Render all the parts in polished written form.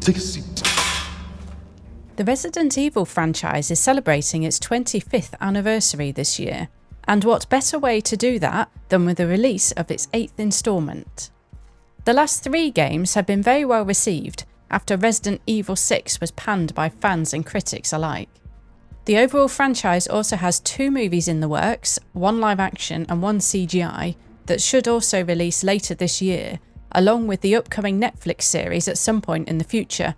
Take a seat. The Resident Evil franchise is celebrating its 25th anniversary this year, and what better way to do that than with the release of its 8th instalment? The last 3 games have been very well received after Resident Evil 6 was panned by fans and critics alike. The overall franchise also has 2 movies in the works, 1 live action and 1 CGI, that should also release later this year, along with the upcoming Netflix series at some point in the future.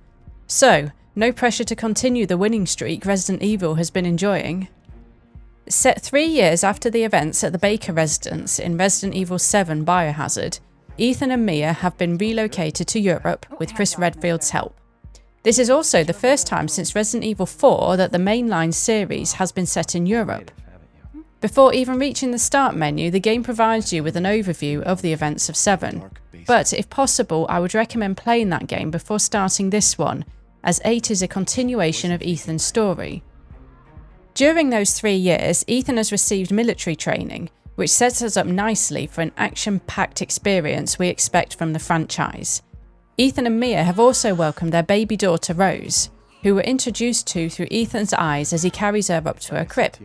So, no pressure to continue the winning streak Resident Evil has been enjoying. Set 3 years after the events at the Baker residence in Resident Evil 7 Biohazard, Ethan and Mia have been relocated to Europe with Chris Redfield's help. This is also the first time since Resident Evil 4 that the mainline series has been set in Europe. Before even reaching the start menu, the game provides you with an overview of the events of 7. But if possible, I would recommend playing that game before starting this one, as 8 is a continuation of Ethan's story. During those 3 years, Ethan has received military training, which sets us up nicely for an action-packed experience we expect from the franchise. Ethan and Mia have also welcomed their baby daughter Rose, who we're introduced to through Ethan's eyes as he carries her up to her crib.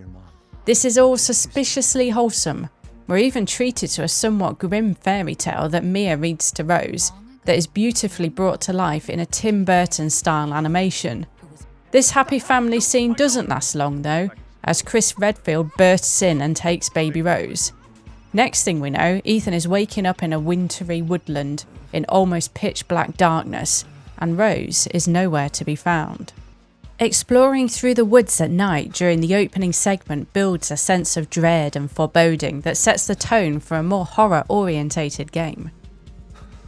This is all suspiciously wholesome. We're even treated to a somewhat grim fairy tale that Mia reads to Rose, that is beautifully brought to life in a Tim Burton-style animation. This happy family scene doesn't last long though, as Chris Redfield bursts in and takes baby Rose. Next thing we know, Ethan is waking up in a wintry woodland in almost pitch black darkness, and Rose is nowhere to be found. Exploring through the woods at night during the opening segment builds a sense of dread and foreboding that sets the tone for a more horror-orientated game.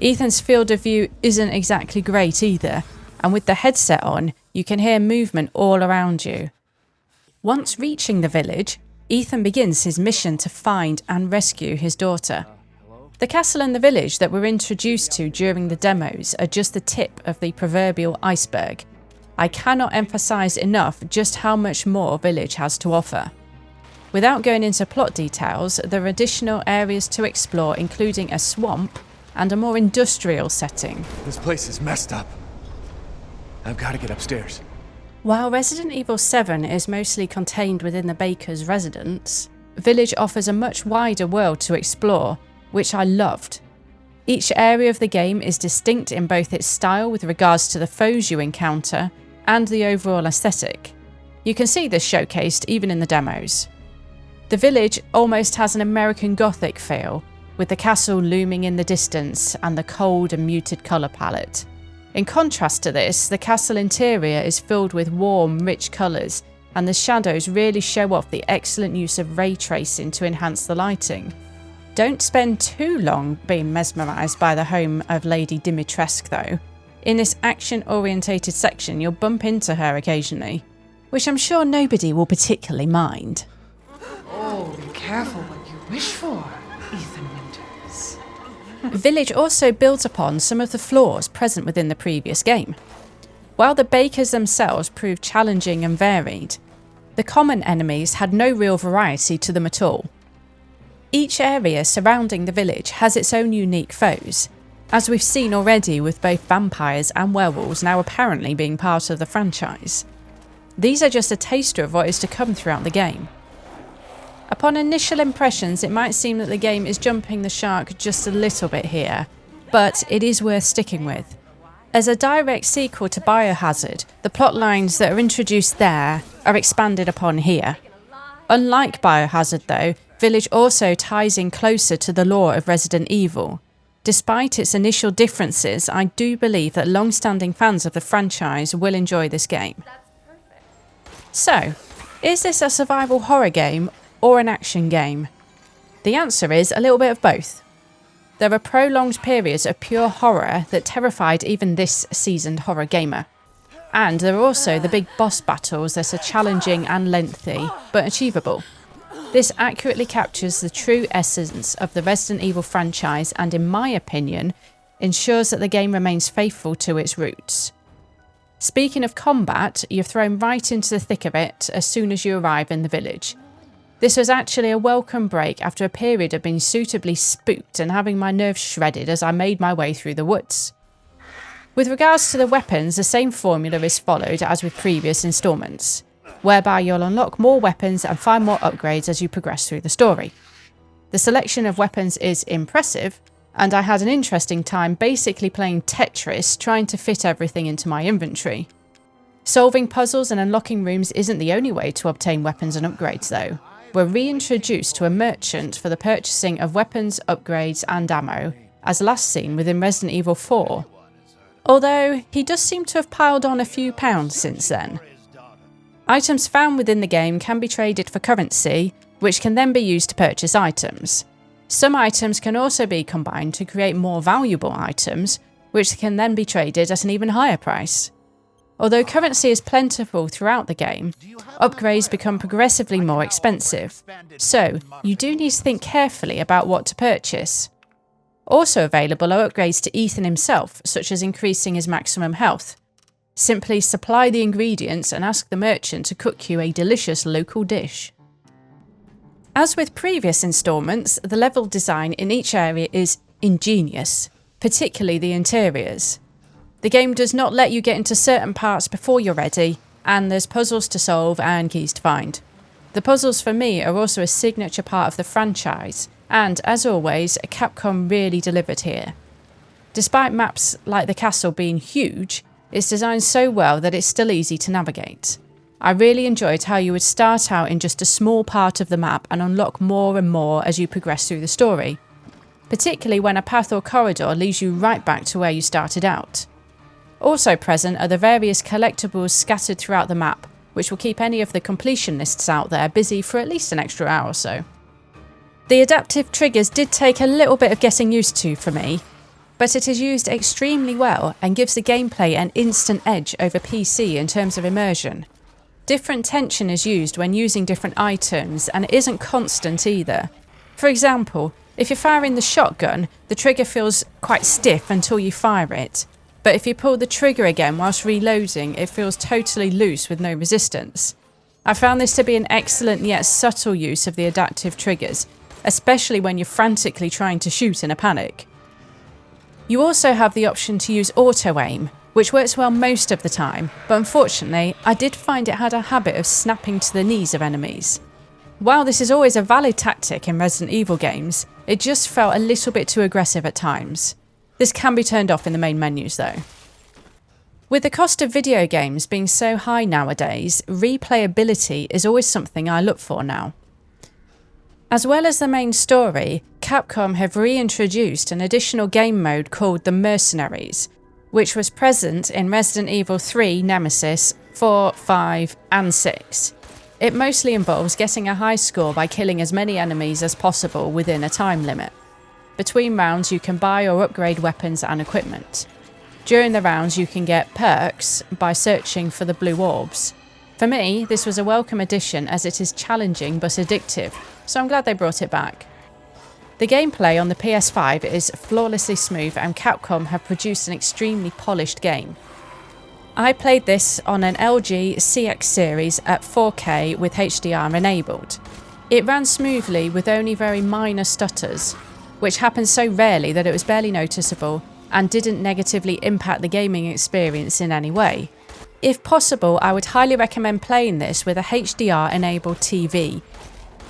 Ethan's field of view isn't exactly great either, and with the headset on, you can hear movement all around you. Once reaching the village, Ethan begins his mission to find and rescue his daughter. The castle and the village that we're introduced to during the demos are just the tip of the proverbial iceberg. I cannot emphasise enough just how much more Village has to offer. Without going into plot details, there are additional areas to explore, including a swamp and a more industrial setting. This place is messed up. I've got to get upstairs. While Resident Evil 7 is mostly contained within the Baker's residence, Village offers a much wider world to explore, which I loved. Each area of the game is distinct in both its style with regards to the foes you encounter and the overall aesthetic. You can see this showcased even in the demos. The village almost has an American Gothic feel, with the castle looming in the distance and the cold and muted colour palette. In contrast to this, the castle interior is filled with warm, rich colours, and the shadows really show off the excellent use of ray tracing to enhance the lighting. Don't spend too long being mesmerised by the home of Lady Dimitrescu though. In this action-orientated section, you'll bump into her occasionally, which I'm sure nobody will particularly mind. Oh, be careful what you wish for, Ethan Winters. Village also builds upon some of the flaws present within the previous game. While the Bakers themselves proved challenging and varied, the common enemies had no real variety to them at all. Each area surrounding the village has its own unique foes, as we've seen already with both vampires and werewolves now apparently being part of the franchise. These are just a taster of what is to come throughout the game. Upon initial impressions, it might seem that the game is jumping the shark just a little bit here, but it is worth sticking with. As a direct sequel to Biohazard, the plot lines that are introduced there are expanded upon here. Unlike Biohazard though, Village also ties in closer to the lore of Resident Evil. Despite its initial differences, I do believe that long-standing fans of the franchise will enjoy this game. So, is this a survival horror game or an action game? The answer is a little bit of both. There are prolonged periods of pure horror that terrified even this seasoned horror gamer. And there are also the big boss battles that are challenging and lengthy, but achievable. This accurately captures the true essence of the Resident Evil franchise and, in my opinion, ensures that the game remains faithful to its roots. Speaking of combat, you're thrown right into the thick of it as soon as you arrive in the village. This was actually a welcome break after a period of being suitably spooked and having my nerves shredded as I made my way through the woods. With regards to the weapons, the same formula is followed as with previous instalments, whereby you'll unlock more weapons and find more upgrades as you progress through the story. The selection of weapons is impressive, and I had an interesting time basically playing Tetris trying to fit everything into my inventory. Solving puzzles and unlocking rooms isn't the only way to obtain weapons and upgrades though. We're reintroduced to a merchant for the purchasing of weapons, upgrades and ammo, as last seen within Resident Evil 4. Although, he does seem to have piled on a few pounds since then. Items found within the game can be traded for currency, which can then be used to purchase items. Some items can also be combined to create more valuable items, which can then be traded at an even higher price. Although currency is plentiful throughout the game, upgrades become progressively more expensive, so you do need to think carefully about what to purchase. Also available are upgrades to Ethan himself, such as increasing his maximum health. Simply supply the ingredients and ask the merchant to cook you a delicious local dish. As with previous instalments, the level design in each area is ingenious, particularly the interiors. The game does not let you get into certain parts before you're ready, and there's puzzles to solve and keys to find. The puzzles for me are also a signature part of the franchise, and as always, Capcom really delivered here. Despite maps like the castle being huge, it's designed so well that it's still easy to navigate. I really enjoyed how you would start out in just a small part of the map and unlock more and more as you progress through the story, particularly when a path or corridor leads you right back to where you started out. Also present are the various collectibles scattered throughout the map, which will keep any of the completionists out there busy for at least an extra hour or so. The adaptive triggers did take a little bit of getting used to for me, but it is used extremely well and gives the gameplay an instant edge over PC in terms of immersion. Different tension is used when using different items, and it isn't constant either. For example, if you're firing the shotgun, the trigger feels quite stiff until you fire it, but if you pull the trigger again whilst reloading, it feels totally loose with no resistance. I found this to be an excellent yet subtle use of the adaptive triggers, especially when you're frantically trying to shoot in a panic. You also have the option to use auto-aim, which works well most of the time, but unfortunately, I did find it had a habit of snapping to the knees of enemies. While this is always a valid tactic in Resident Evil games, it just felt a little bit too aggressive at times. This can be turned off in the main menus though. With the cost of video games being so high nowadays, replayability is always something I look for now. As well as the main story, Capcom have reintroduced an additional game mode called the Mercenaries, which was present in Resident Evil 3 Nemesis, 4, 5 and 6. It mostly involves getting a high score by killing as many enemies as possible within a time limit. Between rounds you can buy or upgrade weapons and equipment. During the rounds you can get perks by searching for the blue orbs. For me, this was a welcome addition as it is challenging but addictive, so I'm glad they brought it back. The gameplay on the PS5 is flawlessly smooth and Capcom have produced an extremely polished game. I played this on an LG CX series at 4K with HDR enabled. It ran smoothly with only very minor stutters, which happens so rarely that it was barely noticeable and didn't negatively impact the gaming experience in any way. If possible, I would highly recommend playing this with a HDR enabled TV,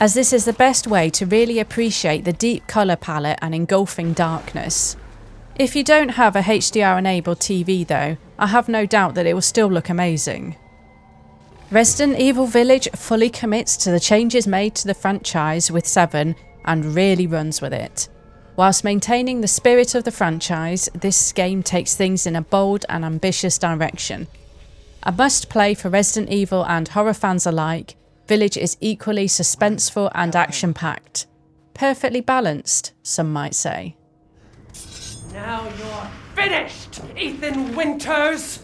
as this is the best way to really appreciate the deep colour palette and engulfing darkness. If you don't have a HDR enabled TV though, I have no doubt that it will still look amazing. Resident Evil Village fully commits to the changes made to the franchise with 7 and really runs with it. Whilst maintaining the spirit of the franchise, this game takes things in a bold and ambitious direction. A must-play for Resident Evil and horror fans alike, Village is equally suspenseful and action-packed. Perfectly balanced, some might say. Now you're finished, Ethan Winters!